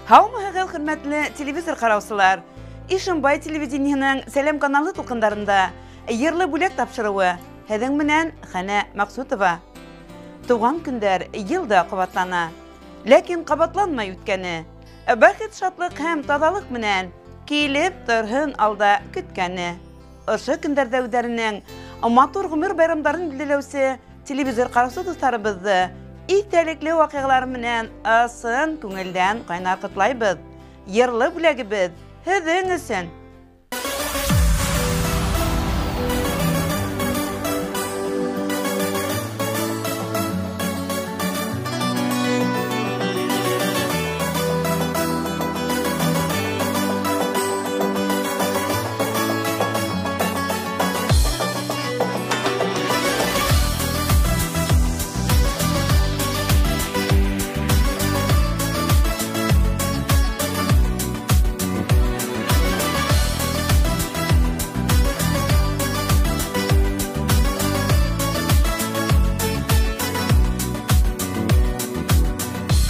Һаумыһығыҙ, хөрмәтле телевизор ҡараусылар. Ишембай телевидениеһының Сәләм каналы тулҡындарында йырлы бүләк тапшырыуы һеҙҙең менән Хәнә Мәҡсүтова. Туған көндәр йылда ҡабатлана, ләкин ҡабатланмай үткәне. Бәхет, шатлык һәм таҙалыҡ менән килеп торһон алда көткәне. Ошо көндәрҙә үҙҙәренең матур ғүмер байрамдарын билдәләүсе телевизор ҡараусы дуҫтарыбыҙҙы иҫтәлекле ваҡиғалар менән ысын күңелдән ҡайнар ҡотлайбыҙ. Йырлы бүләгебеҙ һеҙҙең өсөн.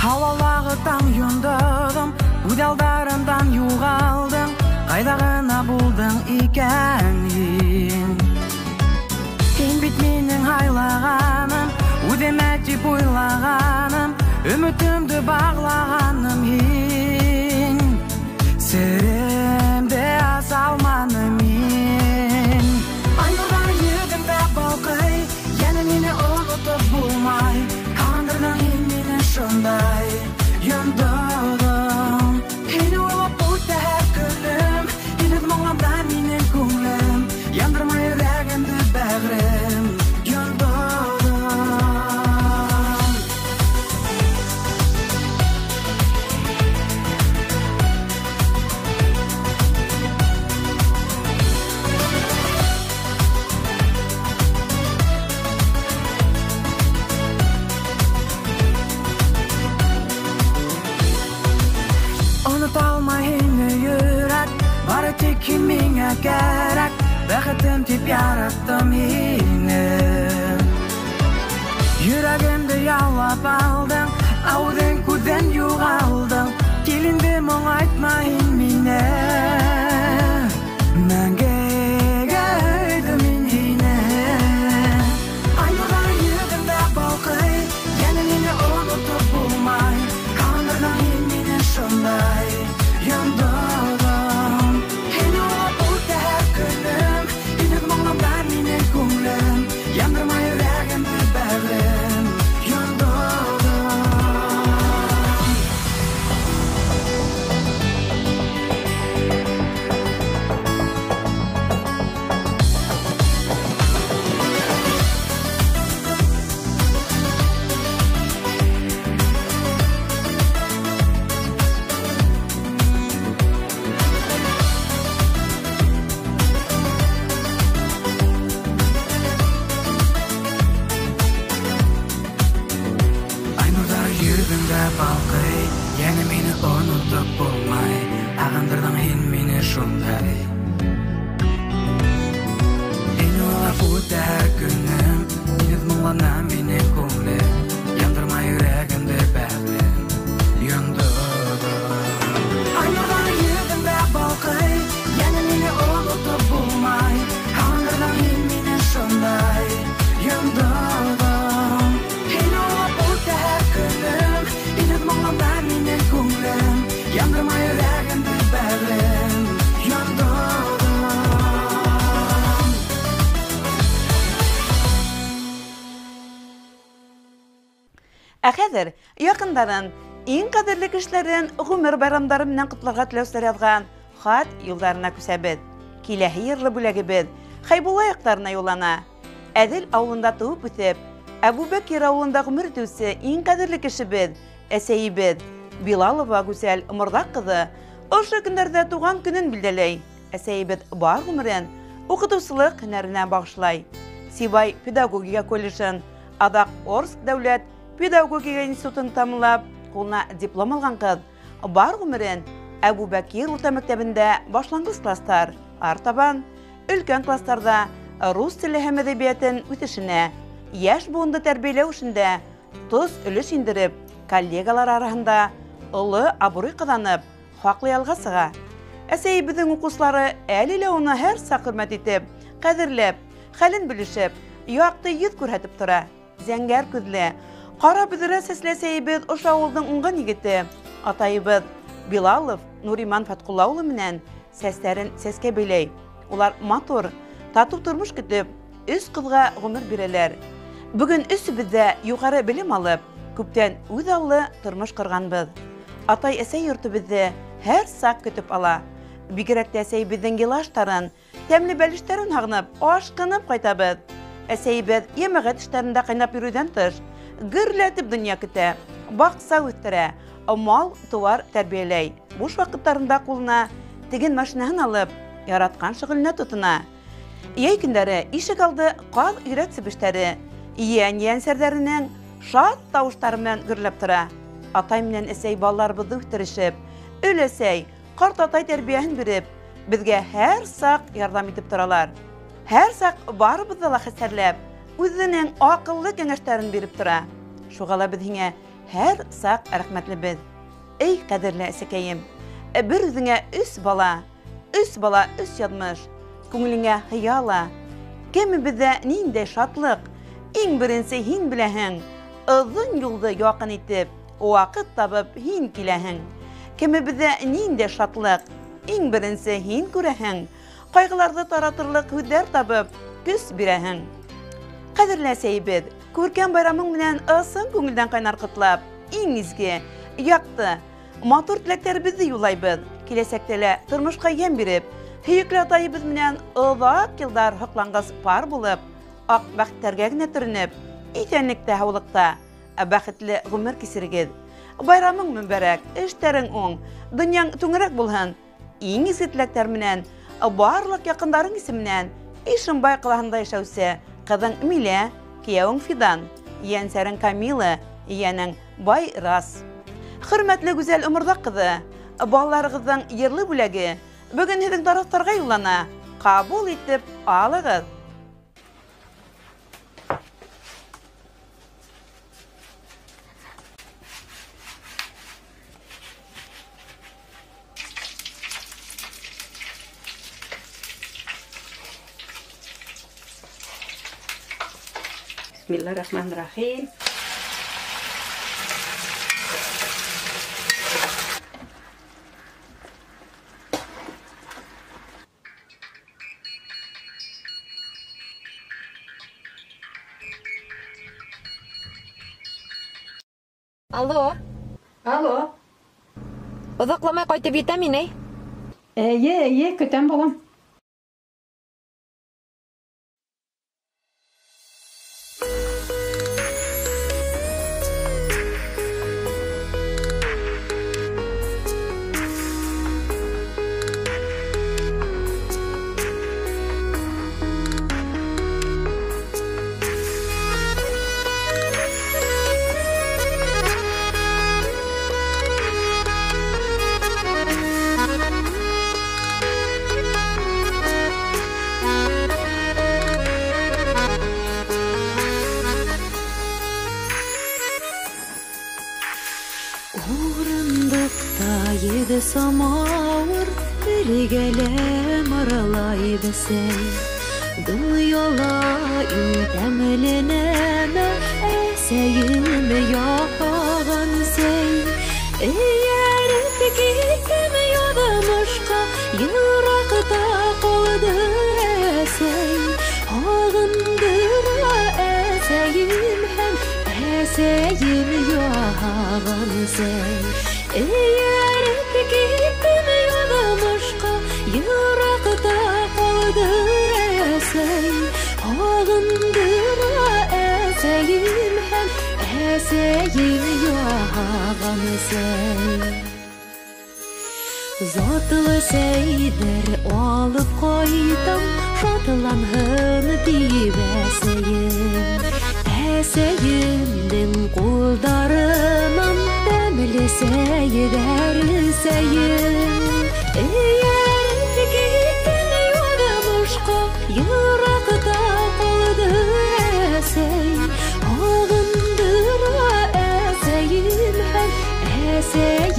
Havalardan yundurdum, udaldarından yuğaldım. Qaydağına buldun ikenin. Ken bitmenin haylağanım, udeməkçi boylağanım, ümitімді bağlağanım hin. Sürümde asalmanım hin. Aynıdan yüzümde balqay, yana meni unutup bulmay. Kandırdın hin meni şunday, yundurdum. Heni oylap o'tdi her kunum, Yedid mağlamda menin ko'nglim, Yandırma yüreğimdi bag'rim, yundurdum. Unutalmayın yürek, bari tek kimine gerek. Bәхетім теп yarattım yine. Yüreğimde yalap aldın, audun kuden yuğaldın. Kelinde мұң айтmayın mine. Мәңге gaydım yine. Aynadan yüzümde balqay, yana meni unutup bulmay. Kandırdın meni şunday, yundurdum. Heni oylap o'tdi her kunum, Yedid mağlamda menin ko'nglim, Yandırma yüreğimdi bag'rim, yundurdum. Aynurlar yüzümde balqay, yana meni unutup bulmay. Ағындырдың ен meni şunday. Heni oylap o'tdi her kunum, Yedid mağlamda menin ko'nglim, Yandırma yüreğimdi bag'rim, yundurdum. Aynurlar yüzümde balqay, yana meni unutup bulmay. Ағындырдың ен meni şunday, yundurdum. Heni oylap o'tdi her kunum, Yedid mağlamda menin ko'nglim, Yandırma yüreğimdi bag'rim, yundurdum. Хәҙер яҡындарын, иң ҡәҙерле кешеләрен ғүмер байрамдары менән ҡотларға теләүселәр яҙған хат юлдарына күсәбеҙ. Киләһе йырлы бүләгебеҙ Хәйбулла яҡтарына юллана. Әҙел ауылында тыуып үҫеп, Әбүбәкир ауылында ғүмер итеүсе иң ҡәҙерле кешебеҙ, әсәйебеҙ Билалова Гүзәл Ымырҙаҡ ҡыҙы ошо көндәрҙә туған көнөн билдәләй. Әсәйебеҙ бар ғүмерен уҡытыусылыҡ һөнәренә бағышлай. Сибай педагогия колледжын, аҙаҡ Орск дәүләт педагогия институтын тамамлап, ҡулына диплом алған ҡыҙ бар ғүмерен Әбүбәкир урта мәктәбендә башланғыс кластар, артабан өлкән кластарҙа рус теле һәм әҙәбиәтен үҫешенә, йәш буынды тәрбиәләү эшендә тос өлөш индереп, коллегалар араһында ылы абруй кызанып, хаклы ялга сыга. Әсәйебезнең укучылары әле лә уны һәр сак хөрмәт итеп, кадерләп, хәлен белешеп, якты йөз күрһәтеп тора. Зәңгәр күзле, кара бүдерә сәсле әсәйебез ошо авылның уңган егете, атайыбыз Билалов Нуриман Фаткулла улы менән сәсләрен сәскә бәйләй. Улар матур, тату тормыш көтеп, 3 кызга гомер бирәләр. Бүген өсебез дә югары белем алып, күптән үз аллы тормыш корганбыз. Атай әсәй йортыбызды һәр сак көтеп ала. Бигрәк тә әсәйебезнең гелаштарын, тәмле бәлештәрен һагынып, ашкынып кайтабыз. Әсәйебез ямәгать эшләрендә кайнап йөрүдән тыш, гөрләтеп дөнья көтә, бакса үстерә, мал туар тәрбияләй. Буш вакытларында кулына теген машинаһын алып, яраткан шөгыльне тотына. Яй көндәре ишек алды кал йөрәк себештәре, иян сәрдәренең шат тавыштары белән гөрләп тора. Атай менән әсәй балаларыбызды үстерешеп, өләсәй, карт атай тәрбияһен биреп, безгә һәр сак ярдәм итеп торалар. Һәр сак барыбызды ла хәстәрләп, үзенең акыллы кәңәшләрен биреп тора. Шугала без һиңә һәр сак рәхмәтлебез. Эй кадерле әсәкәем, бер үзеңә 3 бала, 3 язмыш, күңелеңә хыяла. Кемебездә ниндәй шатлык, иң беренче һин беләһең, озын юлды якын итеп, вакыт табып һин киләһең. Кемебездә ниндәй шатлык, иң беренче һин күрәһең, кайгыларны таратырлык хүҙҙәр табып, көс бирәһең. Кадерле әсәйебеҙ, күркәм байрамың менән ысын күңелдән кайнар ҡотлап, иң изге, яҡты, матур теләктәребеҙҙе юлайбыҙ. Киләсәктә лә тормошҡа йәм биреп, һөйөклө атайыбыҙ менән оҙаҡ йылдар һоҡланғас пар булып, аҡ бәхеттәргә генә төрөнөп, иҫәнлектә, һаулыҡта, бәхетле ғүмер кисерегеҙ. Байрамың мөбәрәк, эштәрең уң, донъяң түңәрәк булһын. Иң изге теләктәр менән, барлыҡ яҡындарың исеменән, Ишембай ҡалаһында йәшәүсе ҡыҙың Милә, кейәүең Фидан, ейәнсәрең Камила, ейәнең Байрас. Хөрмәтле гүзәл Оморҙаҡ ҡыҙы, балаларығыҙҙың йырлы бүләге бөгөн һеҙҙең тарафтарға юллана. Ҡабул итеп алығыҙ. Bismillahirrahmanirrahim. Алло. Оҙаҡламай ҡайтып етәм инәй. Эйе, көтәм балам. Еді самауыр, біргелі маралай бәсәй. Дұйала үтәміленәмә, әсәйім яғаған сәй. Эйәріп кеттім ядымышқа, йырақта қолды әсәй. Ағындыра әсәйім һәм әсәйім яғаған сәй. Эйәріп кеттім ядымышқа, йырақта қолды әсәй. Ағындыра әсәйім һәм әсәйім яғаған сәй. Затлы сәйдер алып қайтам, шатланһын дип әсәйем. Әсәйемдең ҡулдарынан тәмле сәйҙәр сәйем. Эйәреп киттем ядымышҡа, йыраҡта ҡалды әсәй. Ағындыра әсәйем һәм әсәй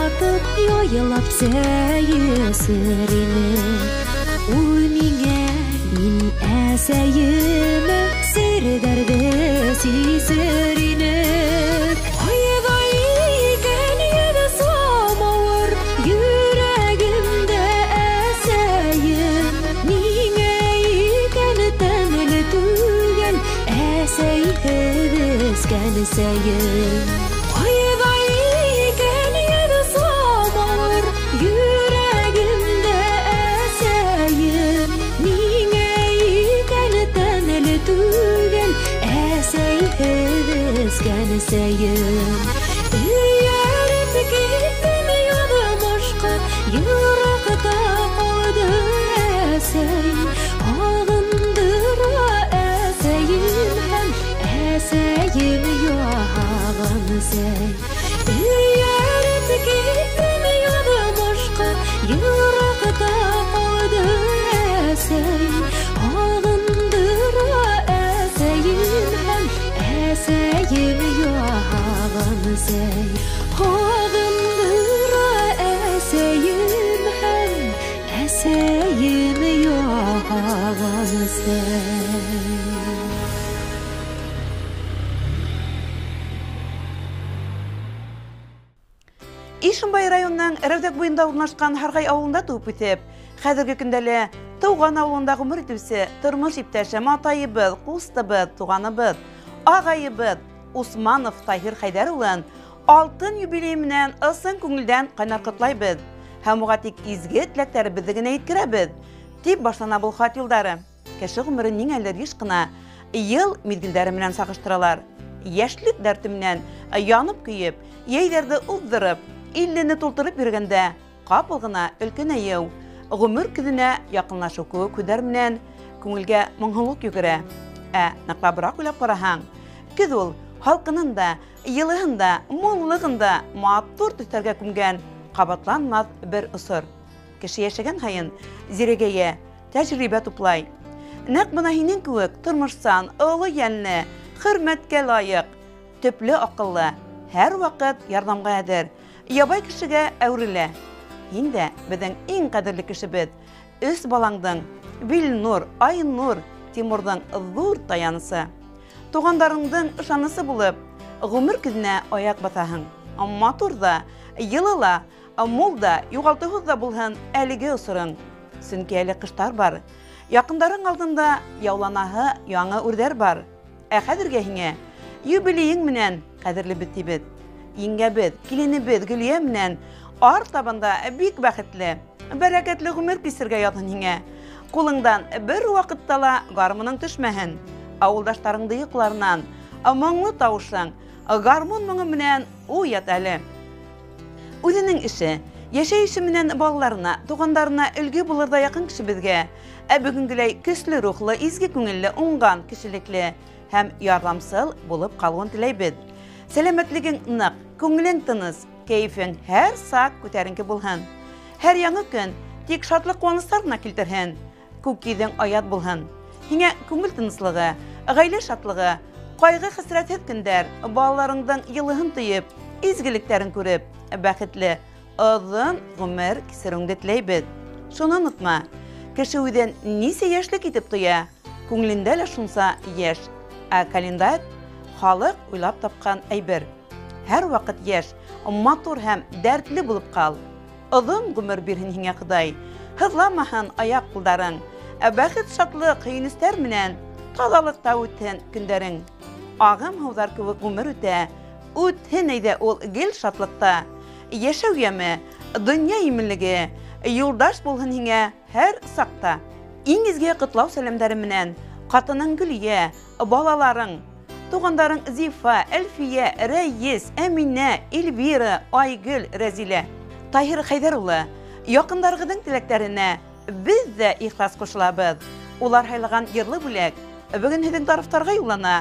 ятып, йойлап сәйесірініп. Ул миңә мин әсәйемә сердәрде сизеринеп. Айда икән еді самавыр йөрәгемдә әсәйем. Миңә икән тәмле түгел әсәйһеҙ кәнсәйем. Айда икән еді самавыр йөрәгемдә әсәйем. Миңә икән тәмле түгел әсәйһеҙ кәнсәйем. Өйәреп киттем яҙмышҡа, йыраҡта ҡалды әсәй. Ағындыра әсәйем һәм әсәйем яһаған сәй. Өйәреп киттем яҙмышҡа, йыраҡта ҡалды әсәй. Ағындыра әсәйем һәм әсәйем яһаған сәй. Ағындыра әсәйем һәм әсәйем яһаған сәй. Ишембай районының Рәүдәк буйында урнашкан Һарғай авылында туып үтеп, хәзерге көндәле Тыуған авылында ғүмер итүсе тормыш иптәше матайыбыз, ҡустыбыҙ, туғаныбыҙ, ағайыбыҙ Усманов Таһир Хәйҙәр улын алтын юбилей менән ысын күңелдән ҡайнар ҡотлайбыҙ һәм уға тик изге теләктәребеҙҙе генә еткерәбеҙ, тип башлана был хат юлдары. Кеше ғүмерен ниңәлер йыш ҡына йыл миҙгелдәре менән сағыштыралар. Йәшлек дәрте менән янып көйөп, йәйҙәрҙе уҙҙырып, 50-не тултырып йөргәндә ҡапыл ғына өлкәнәйеү, ғүмер көҙөнә яҡынлашыу кеүек һүҙҙәр менән күңелгә моңһоулыҡ йүгерә. Ныҡлабыраҡ уйлап ҡараһаң, көҙ ул һалҡынын да, йылыһын да, муллығын да матур төҫтәргә күмгән ҡабатланмаҫ бер осор. Кеше йәшәгән һайын зирәгәйә, тәжрибә туплай. Нәҡ бына һинең кеүек тормошсан, оло йәнле, хөрмәткә лайыҡ, төплө аҡыллы, һәр ваҡыт ярҙамға әҙер, ябай кешегә әүрелә. Һин дә беҙҙең иң ҡәҙерле кешебеҙ, 3 балаңдың, Билнур, Айнур, Тимурҙың ҙур таянысы. Туғандарыңдың ышанысы булып, ғүмер көҙөнә аяҡ баҫаһың. Матур ҙа, йылы ла, мул да, юғалтыһыҙ ҙа булһын әлеге осороң. Сөнки әле ҡыштар бар. Яҡындарың алдында яуланаһы яңы үрҙәр бар. Ә хәҙергә һиңә юбилейың менән ҡәҙерлебеҙ тибеҙ. Еңгәбеҙ, киленебеҙ Гөлйә менән ар табанда бик бәхетле, бәрәкәтле ғүмер кисергә яҙһын һиңә. Ҡулыңдан бер ваҡытта ла гармуның төшмәһен. Ауылдаштарыңды йоҡларынан моңло тауышың, гармун моңо менән уят әле. Үҙенең эше, йәшәйеше менән балаларына, туғандарына өлгө булырҙа яҡын кешебеҙгә, бөгөнгөләй көслө рухлы, изге күңелле, уңған кешелекле һәм ярҙамсыл булып ҡалыуын теләйбеҙ. Сәләмәтлегең ныҡ, күңелең тыныс, кәйефең һәр саҡ күтәренке булһын. Һәр яңы көн тик шатлыҡ ҡыуаныстарына килтерһен. Күк йөҙөң аят булһын. Һиңә күңел тыныслығы, ғаилә шатлығы, ҡайғы хәсрәтһеҙ көндәр, балаларыңдың йылыһын тойоп, изгелектәрен күреп, бәхетле, оҙон ғүмер кисереүеңде теләйбеҙ. Шуны онотма, кеше үҙен нисә йәшлек итеп тоя, күңелендә лә шунса йәш. Ә календарь халыҡ уйлап тапҡан әйбер. Һәр ваҡыт йәш, матур һәм дәртле булып ҡал. Оҙон ғүмер бирһен һиңә Хоҙай. Һыҙламаһын аяҡ ҡулдарың. Бәхет, шатлыҡ, һөйөнөстәр менән таҙалыҡта үтһен көндәрең. Ағым һыуҙар кеүек ғүмер үтә. Үтһен әйҙә ул гел шатлыҡта. Йәшәү йәме, донъя именлеге, юлдаш булһын һиңә һәр саҡта. Иң изге ҡотлау сәләмдәре менән ҡатының Гөлйә, балаларың, туғандарың Зифа, Әлфиә, Рәйес, Әминә, Эльвира, Айгөл, Рәзилә, Таһир Хәйҙәр улы, яҡындарығыҙҙың теләктәренә беҙ ҙә ихлас ҡушылабыҙ. Улар һайлаған йырлы бүләк бөгөн һеҙҙең тарафтарға юллана.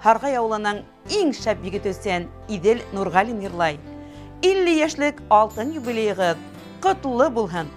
Һарғай ауылының иң шәп егет өсөн Иҙел Нурғалин йырлай. 50 йәшлек алтын юбилейығыҙ ҡотло булһын.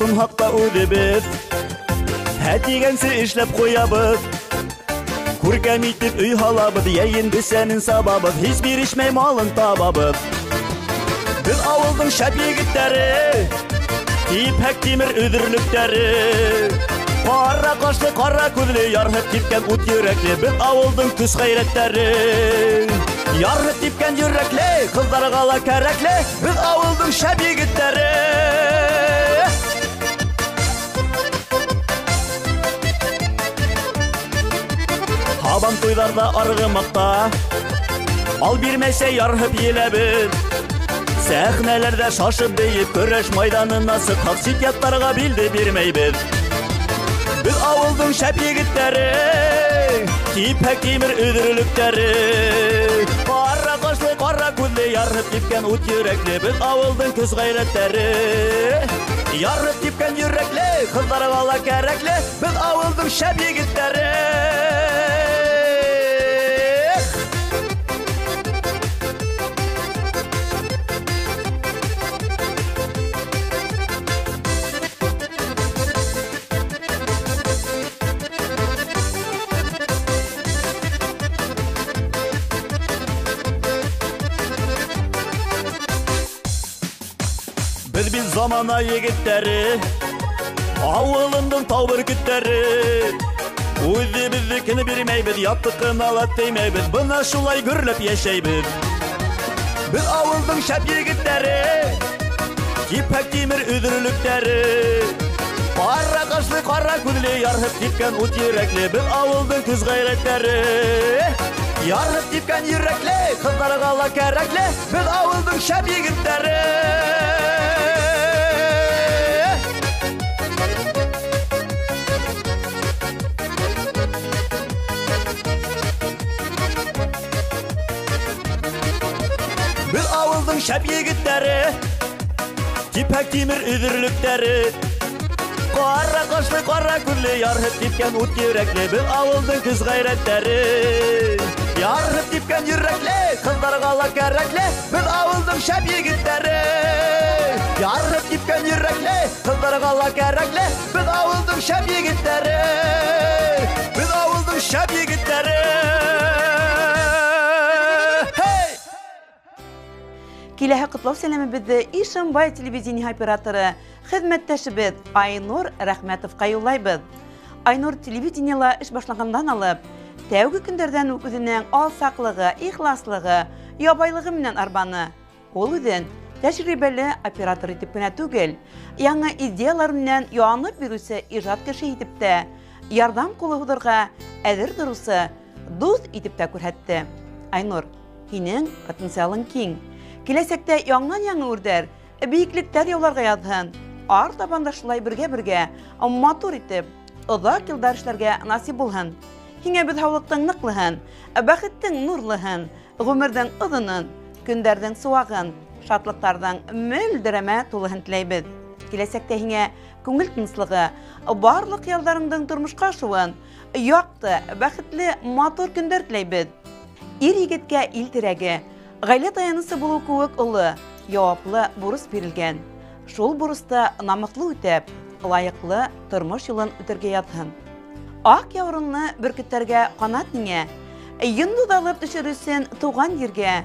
Алтын хакта үдебез Хә дигәнсе эшләп куябыз Күркәм итеп өй халабыз Яйын бесәнен сабабыз Һич бирешмәй малын табабыз Без авылдың шәп егетләре Ипәк тимер өдерлектәре Кара кашлы, кара күзле Ярһып типкән ут йөрәкле Без авылдың көс гайрәтләре Ярһып типкән йөрәкле Кызларга ла кәрәкле Без авылдың шәп егетләре Һабан туйларда аргымакта Ал бирмәсә ярһып еләбез Сәхнәләрдә шашып бейеп Көрәш майданына сыҡһаҡ Ситяттарға билде бирмәйбеҙ Без авылдың шәп егеттәре Типәк тимер өҙрөлөктәре Ҡара ҡашлы, ҡара күҙле Ярһып типкән ут йөрәкле Без ауылдың көс ғәйрәттәре Ярһып типкән йөрәкле Ҡыҙҙарға ла кәрәкле Без ауылдың шәп егеттәре Biz zamana егеттәре Авылымдың тау бүркеттәре Үҙебеҙҙекене бирмәйбеҙ Яттыҡын ала теймәйбеҙ Бына шулай гөрләп йәшәйбеҙ Без ауылдың шәп егеттәре Типәк тимер өҙрөлөктәре Ҡара ҡашлы, ҡара күҙле Ярһып типкән ут йөрәкле Без ауылдың көс ғәйрәттәре Ярһып типкән йөрәкле Ҡыҙҙарға ла кәрәкле Без ауылдың шәп егеттәре Biz avılдың шәп егеттәре Типәк тимер өҙрөлөктәре Ҡара ҡашлы, ҡара күҙле Ярһып типкән ут йөрәкле Без авылдың көс ғәйрәттәре Ярһып типкән йөрәкле Ҡыҙҙарға ла кәрәкле Без авылдың шәп егеттәре Ярһып типкән йөрәкле Ҡыҙҙарға ла кәрәкле Без авылдың шәп егеттәре Без авылдың шәп егеттәре Киләһе ҡотлау сәләмебеҙҙе Ишембай телевидение операторы, хеҙмәттәшебеҙ Айнур Рәхмәтовҡа юллайбыҙ. Айнур телевидениела эш башлағандан алып, тәүге көндәрҙән үк үҙенең алсаҡлығы, ихласлығы, ябайлығы менән арбаны. Ул үҙен тәжрибәле оператор итеп кенә түгел, яңы идеялар менән янып бирүсе ижад кеше итеп тә, ярҙам ҡулы һуҙырға әҙер тороусы дуҫ итеп тә күрһәтте. Айнур, һинең потенциалың киң. Киләсәктә яңынан-яңы үрҙәр, бейеклектәр яуларға яҙһын. Артабан да шулай бергә-бергә матур итеп, оҙаҡ йылдар эшләргә насип булһын. Һиңә беҙ һаулыҡтың ныҡлыһын, бәхеттең нурлыһын, ғүмерҙең оҙонон, көндәрҙең сыуағын, шатлыҡтарҙың мөлдөрәмә тулыһын теләйбеҙ. Киләсәктә һиңә күңел тыныслығы, барлыҡ хыялдарыңдың тормошҡа ашыуын, яҡты, бәхетле, матур көндәр теләйбеҙ. Ир егеткә ил терәге, ғаилә таянысы булыу кеүек оло, яуаплы бурыс бирелгән. Шул бурысты намыҫлы үтәп, лайыҡлы тормош юлын үтергә яҙһын. Аҡ яурынлы бөркөттәргә ҡанат ниңә, йондоҙ алып төшөр өсөн тыуған ергә,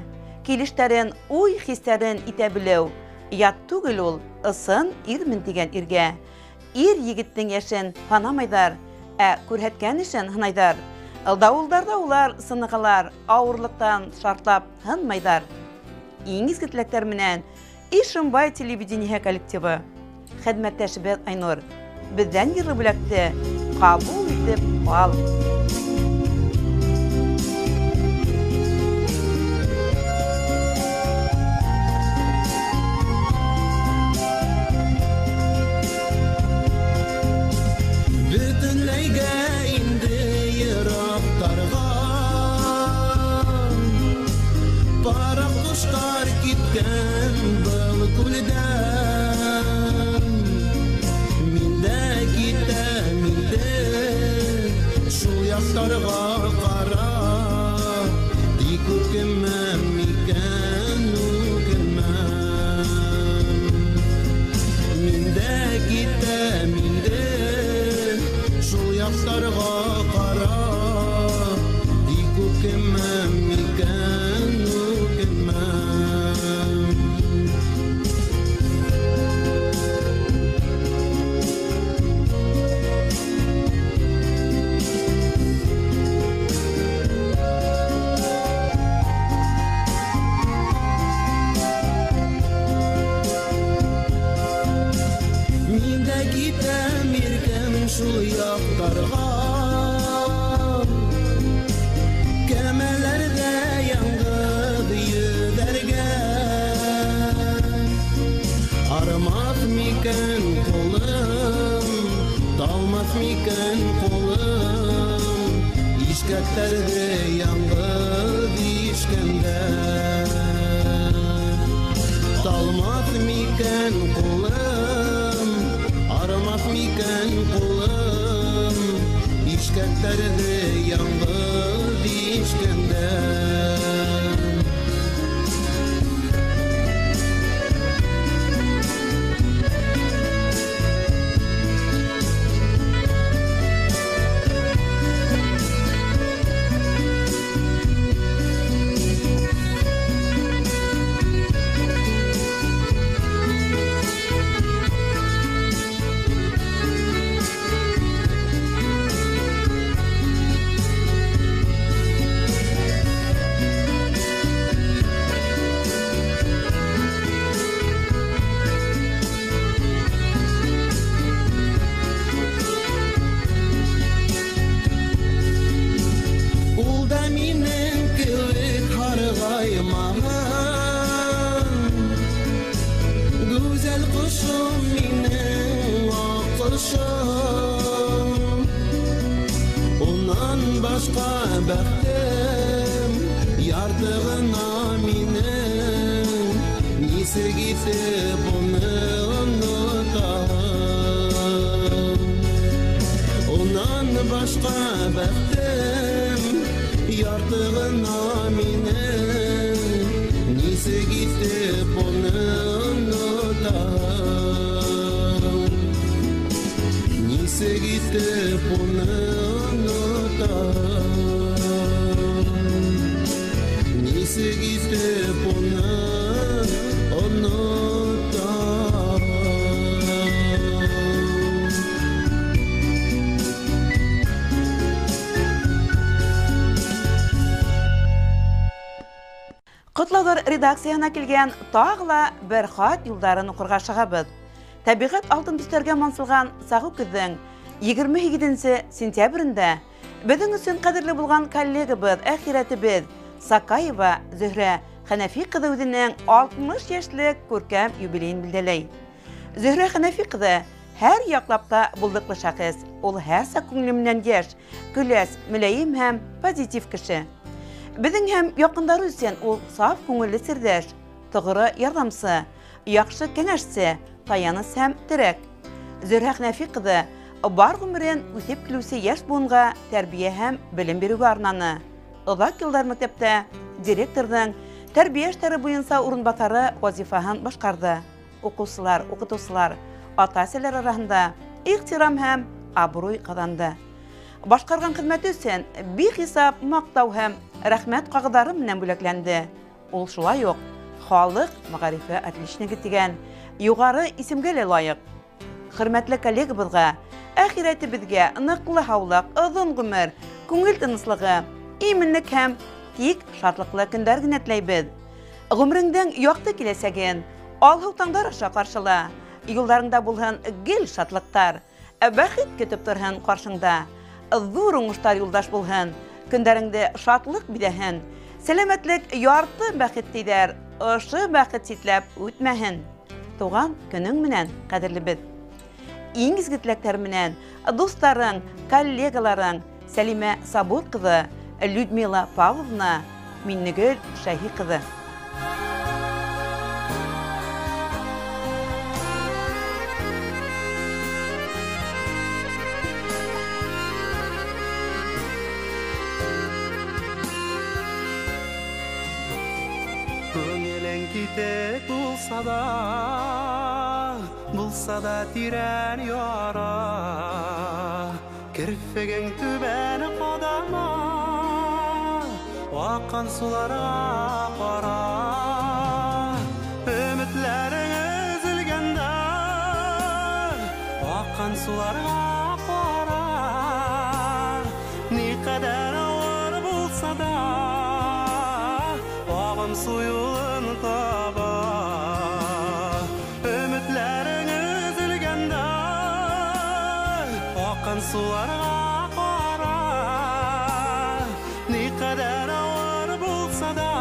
килештәрен, уй хистәрен итә белеү, ят түгел ул, ысын ирмен тигән иргә. Ир егеттең йәшен һанамайҙар, күрһәткән эшен һынайҙар. Дауылдарда улар сынығалар, ауырлыҡтан шартлап һынмайҙар. Иң изге теләктәр менән Ишембай телевидение коллективы. Хеҙмәттәшебеҙ Айнур, беҙҙән йырлы бүләкте ҡабул итеп ал. Kita яктарга кара икүкемем микән үкемем Миндә китәм иркәм шул яктарга Кәмәләрдә яңгып йөзәргә Арымас микән кулым Талмас микән кулым Ишкәктәрдә яңгып ишкәндә Талмас микән кулым Арымас микән кулым Ишкәктәрдә яңгып ишкәндә Ул да минең кеүек һаргаймаган Гүзәл кошым минең аккошым Унан башка бәхтем яртыгына минең Нисе китеп уны онытам Унан башка бәхтем яртыгына минең Нисе китеп уны онытам Нисе китеп уны онытам Нисе китеп уны онытам Котлаудар редакцияна килгән тагыла бер хат юлдарын укырга чыгабыз. Табигать алтын төстәргә мансылган сагы көҙҙең 27 сентябрендә безнең өсөн кадерле булган коллегабыз, әхирәтебез Сакаева Зөһрә Хәнәфи кызы үзенең 60 яшьлек күркәм юбилейын билдәләй. Зөһрә Хәнәфи кызы һәр яклапта булдыклы шәхес. Ул һәрсә күңелемнән яшь, көләс, мөләйим һәм позитив кеше. Безнең һәм якындары өчен ул саф күңелле сердәш, тугры ярдәмче, яхшы кәңәшче, таяныс һәм терәк. Зөһрә Хәнәфи кызы бар гомерен үсеп килүче яшь буынга тәрбия һәм белем бирүгә арнаны. Озак еллар мәктәптә директорның тәрбия эшләре буенча урынбасары вазифаһын башкарды. Укучылар, укытучылар, ата-әсәләр арасында ихтирам һәм абруй казанды. Башкарган хезмәте өчен бихисап мактау һәм рәхмәт кагыдары менән бүләкләнде. Ул шулай ук халык мәгарифе отличнигы дигән югары исемгә лаек. Хөрмәтле коллегабызга, әхирәтебезгә ныклы һаулык, озын гомер, күңел тынычлыгы, иминлек һәм тик шатлыклы көндәр генә теләйбез. Гомереңдән якты киләсәген алһу таңдар аша каршыла. Юлларыңда булһын гел шатлыктар, бәхет көтеп торһын каршыңда. Зур уңыштар юлдаш булһын, көндәреңдә шатлык бидәһен. Сәламәтлек ярты бәхет тидәр, ошы бәхет ситләп үтмәһен. Туган көнең менән, кадерлебез. Иң изге теләктәр менән дусларың, коллегаларың Сәлимә Сабур кызы, Людмила Павловна, Миннегөл Шаһи кызы. Көңелең китек булса да тирән яра. Кірфеген түбәні қадама, Аққан суларға қара, Үмітлерің үзілгенде, Аққан суларға қара, Не қадар ауыр болса да, Ағым суюын таба. Үмітлерің үзілгенде, Аққан суларға қара, Не қадар ауыр болса да,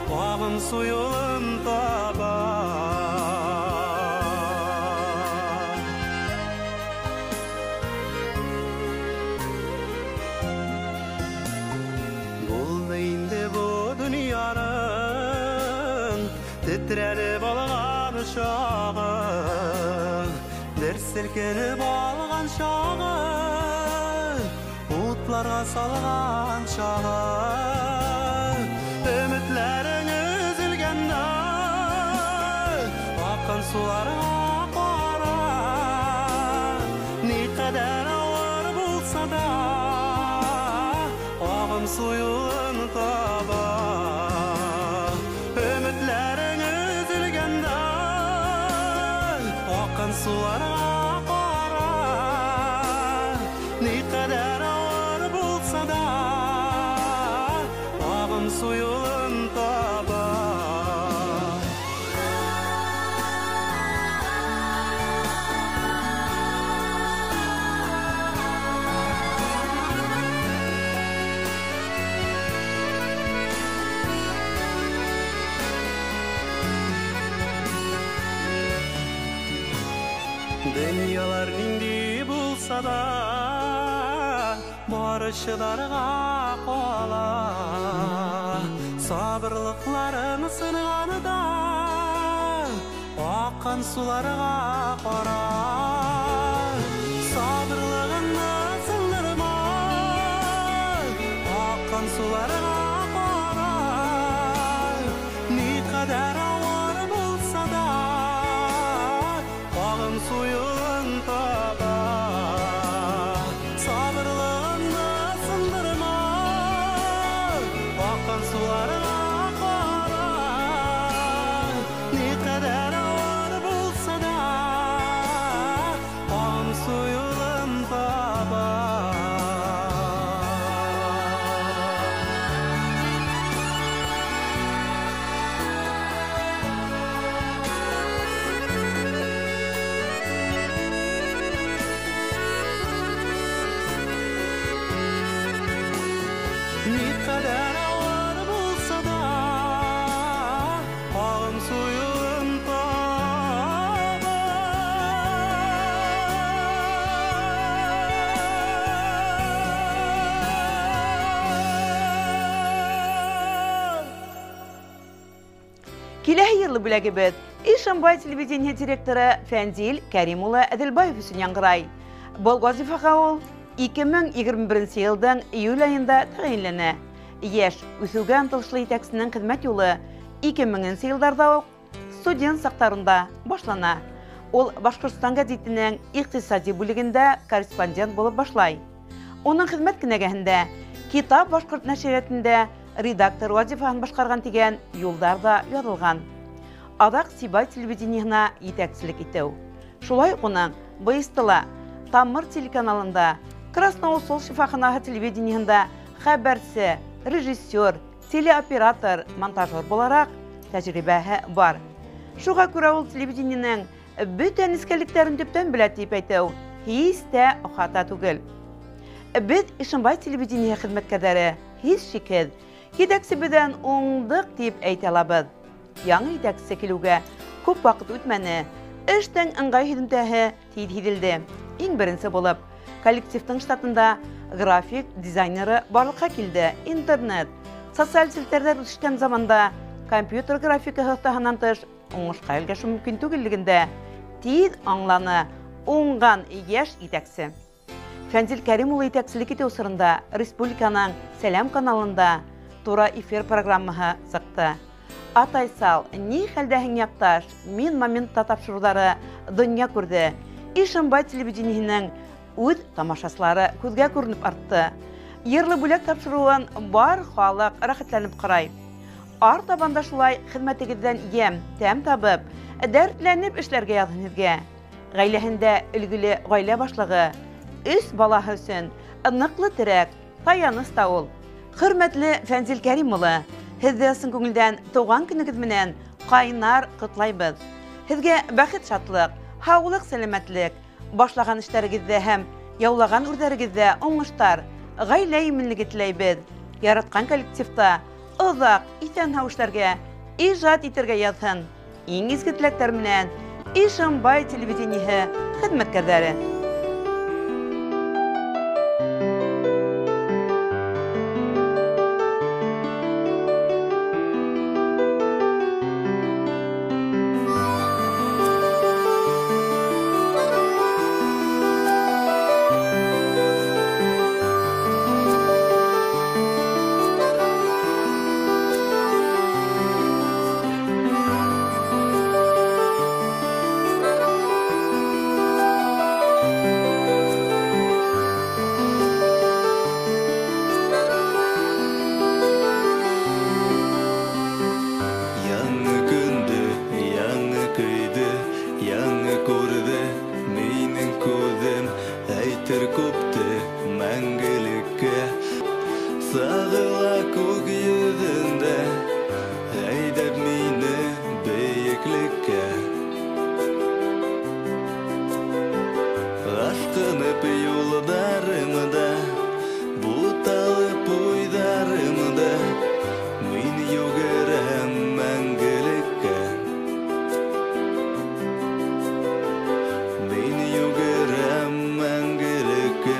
Ағым суюын таба. Болды инде бұ дүнияның Тітрәліп алған шағы, Дір сілкеніп алған шағы, Утларға салған шағы. Үмітлерің үзілгенде, Аққан суларға қара, Не қадар ауыр болса да, Ағым суюын таба. Үмітлерің үзілгенде, Аққан суларға қара, Не қадар ауыр болса да, Ағым суюын таба. Dünyalar nindi bulsa da, Barışıdарға қала, Sabırlıqların sınğanı da, Аққан суларға қара. Sabırlığını sındırma, Аққан суларға қара, Ne қадар ауыр болса да, Ағым суюын таба. Sabırlığını sındırma, Аққан суларға қара, Ne қадар ауыр болса да, Ағым суюын таба. Ne kadar ağır bulsa da, Ағым суюын таба. Киләһе йылы бүләгебез Ишембай телевидение директоры Фәнзил Кәримулы Әділбаев өсөн яңгырай. Бұл вазифаға ул 2021 елдың июль айында тәғәйенләнә. Яшь үсүгә ынтылышлы итәксенең хезмәт юлы 2000 елларда ук студент сактарында башлана. Ул Башкортстан гәзитенең икътисади бүлегендә корреспондент булып башлай. Оның хезмәт кенәгәһендә Китап башкорт нәшриятендә редактор вазифаһын башкарган дигән юлдар да язылган. Адак Сибай телевидениеһына итәкчелек итә. Шулай ук уның БСТ-ла, Тамыр телеканалында, Красноусол шифаханасы телевидениеһында хәбәрсе, режиссер, телеоператор, монтажер буларак тәҗрибәһе бар. Шуңа күрә ул телевидениенең бөтен искәлекләрен төптән белә дип әйтү һич тә хата түгел. Без Ишембай телевидение хезмәткәрләре һич шиксез итәксебездән уңдык дип әйтә алабыз. Яңа итәксе килүгә күп вакыт үтмәне, эштән ыңгай һөдәһе тиҙ. Иң беренсе булып, коллективтың штатында график дизайнеры барлыкка килде. Интернет, социаль селтәрдә үсешкән заманда компьютер графикаһы тәһәннән тыш уңышка өлгәшү мөмкин түгеллегендә тиз аңланы уңган яшь итәксе. Фәнзил Кәрим улы итәкчелек итү сырында республиканың Сәлам каналында тура эфир программаһы сыкты. Атайсал, ни хәлдәһең якташ, мин моментта тапшырулары дөнья күрде. Ишембай телевидениеһенең үз тамашасылары күзгә күренеп артты. Йырлы бүләк тапшыруын бар халык рәхәтләнеп карай. Артабанда шулай хезмәтегездән ям, тәм табып, дәртләнеп эшләргә язынызга. Гаиләһендә өлгеле гаилә башлыгы, 3 балаһы өчен ныклы терәк, таяныс та ул. Хөрмәтле Фәнзил Кәрим улы, һезгә сын күңелдән туган көнегез менән кайнар котлайбыз. Һезгә бәхет, шатлык, һаулык, сәламәтлек, башлаган эшләрегездә һәм яулаган үрдәрегездә уңыштар, гаилә иминлеге теләйбез. Яраткан коллективта озак исән-һау эшләргә, иҗат итәргә язсын. Иң изге теләктәр менән Ишембай телевидениеһы хезмәткәрләре. Сағыла көк yüzünde әйдәп мине бейеклеккә Ашкынып юлдарымда буталып уйдарымда Мин йөгерәм мәңгелеккә Мин йөгерәм мәңгелеккә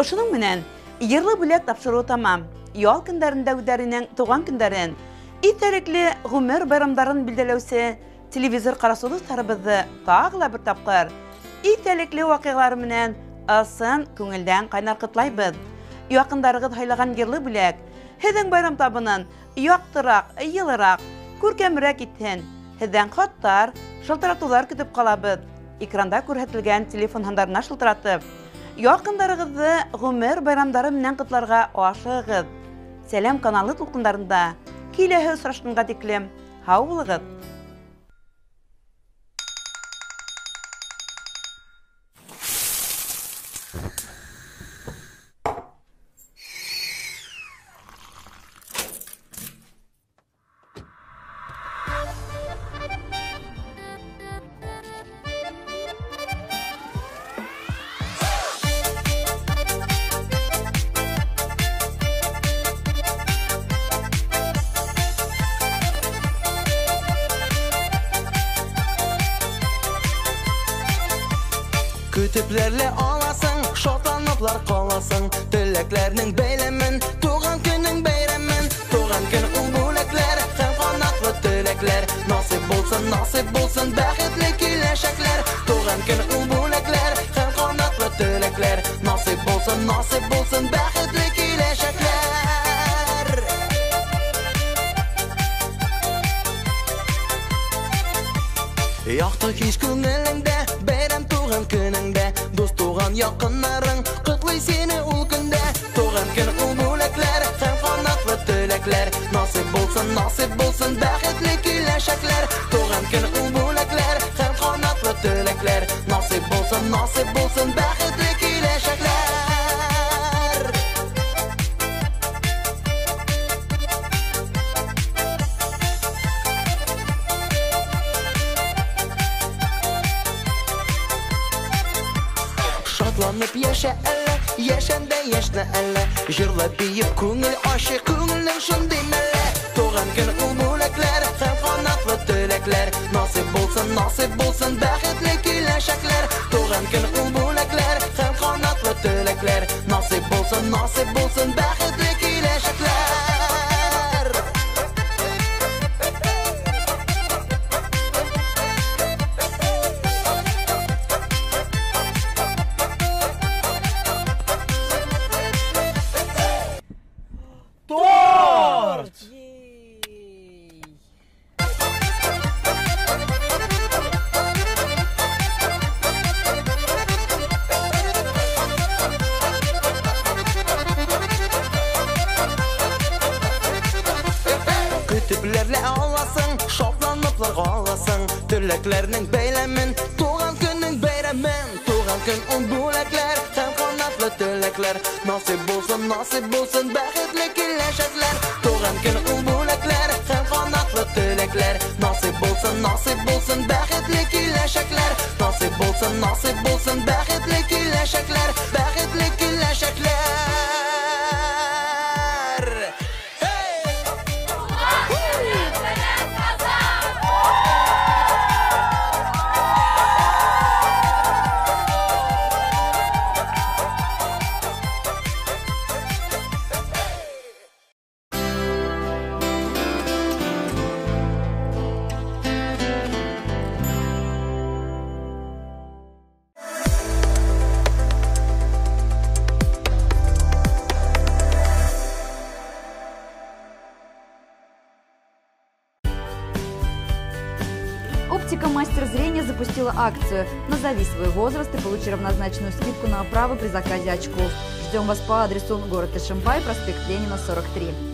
Ошының менән йырлы бүләк тапшыру тамам. Ял көндәрендә үдәренең туган көндәрен, итәлекле гомер байрамдарын билдәләүсе телевизор карасу дусларыбызны тагыла бер тапкыр итәлекле вакыйгалар менән асын күңелдән кайнар кытлайбыз. Якындарыгыз хайлаган йырлы бүләк һеҙҙең байрам табынын яҡтыраҡ, йылыраҡ, күркәмерәк итһен. Һеҙҙән хаттар, шылтыратыуҙар көтөп ҡалабыҙ. Экранда күрһәтелгән телефон һандарына шылтыратып, яҡындарығыҙҙы ғүмер байрамдары менән ҡотларға ашығыҙ. Сәләм каналы тулҡындарында киләһе осрашҡанға тиклем һау булығыҙ. Көтүпләрле аласың, шатланыплар каласың. Теләкләрнең бәйләмен, туган көнең бәйрәмен. Туган көн ул бүләкләр, һәм канатлы теләкләр. Насыйп булсын бәхетле киләчәкләр. Туган көн ул бүләкләр, һәм канатлы теләкләр. Насыйп булсын бәхетле киләчәкләр. Яхты кич күңелеңдә, бәйрәм туган көнеңдә, дус туган якыннарың котлый сине ул көндә. Туган көн ул бүләкләр, һәм канатлы теләкләр. Насыйп булсын бәхетле киләчәкләр. Туган көн ул бүләкләр, һәм канатлы теләкләр. Насыйп булсын бәхетле киләчәкләр. Шатланып яшә әллә, яшәндә яшнә әллә. Җырлап биеп күңел ашы, күңелнең шундый мәллә. Туган көн ул бүләкләр, һәм канатлы теләкләр. Насыйп булсын бәхетле киләчәкләр. Туган көн ул бүләкләр, һәм канатлы теләкләр. Насыйп булсын бәхетле киләчәкләр. Көтүпләрле аласың, шатланыплар каласың. Теләкләрнең бәйләмен, туган көнең бәйрәмен. Туган көн ул бүләкләр, һәм канатлы теләкләр. Насыйп булсын бәхетле киләчәкләр. Туган көн ул бүләкләр, һәм канатлы теләкләр. Насыйп булсын бәхетле киләчәкләр. Насыйп булсын бәхетле киләчәкләр. Бәхетле киләчәкләр. Оптика «Мастер зрения» запустила акцию «Назови свой возраст и получи равнозначную скидку на оправу при заказе очков». Ждем вас по адресу город Ишимбай, проспект Ленина, 43.